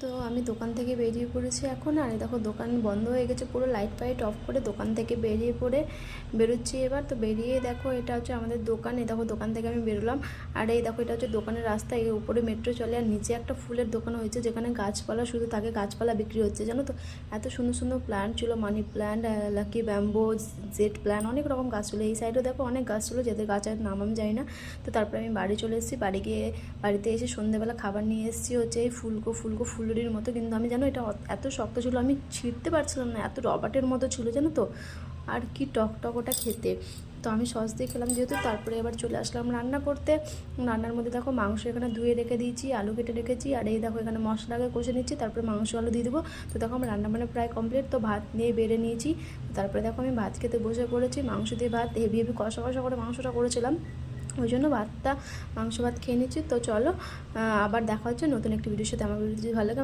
তো আমি দোকান থেকে বেরিয়ে পড়েছি এখন। আর দেখো দোকান বন্ধ হয়ে গেছে, পুরো লাইট ফাইট অফ করে দোকান থেকে বেরোচ্ছি এবার। তো বেরিয়ে দেখো এটা হচ্ছে আমাদের দোকান। এই দেখো দোকান থেকে আমি বেরোলাম। আর এই দেখো এটা হচ্ছে দোকানের রাস্তা, এর উপরে মেট্রো চলে। আর নিচে একটা ফুলের দোকান হয়েছে যেখানে গাছপালা শুধু থাকে, গাছপালা বিক্রি হচ্ছে জানো তো। এত সুন্দর সুন্দর প্ল্যান্ট ছিল, money plant, lucky bamboo, Z plant, অনেক রকম গাছ ছিল। এই সাইডেও দেখো অনেক গাছ ছিল, যাদের গাছের নাম আমি জানি না। তো তারপরে আমি বাড়ি চলে এসেছি। বাড়িতে এসে সন্ধ্যেবেলা খাবার নিয়ে এসেছি হচ্ছে এই ফুলুরির মতো, কিন্তু আমি জানো এটা এত শক্ত ছিল আমি ছিঁড়তে পারছিলাম না, এত রবার্টের মতো ছিল জানো তো। আর কি টক ওটা খেতে। তো আমি সস দিয়ে খেলাম যেহেতু। তারপরে এবার চলে আসলাম রান্না করতে। রান্নার মধ্যে দেখো মাংস এখানে ধুয়ে রেখে দিয়েছি, আলু কেটে রেখেছি। আর এই দেখো এখানে মশলাকে কষে নিচ্ছি, তারপরে মাংস আলু দিয়ে দেবো। তো দেখো আমার রান্না প্রায় কমপ্লিট। তো ভাত নিয়ে বেড়ে নিয়েছি। তারপরে দেখো আমি ভাত খেতে বসে পড়েছি। মাংস দিয়ে ভাত হেভি কষা করে মাংসটা করেছিলাম, ওই জন্য মাংস ভাত খেয়ে নিচ্ছি। তো চলো আবার দেখা হচ্ছে নতুন একটি ভিডিওর সাথে। আমার ভিডিও যদি ভালো লাগে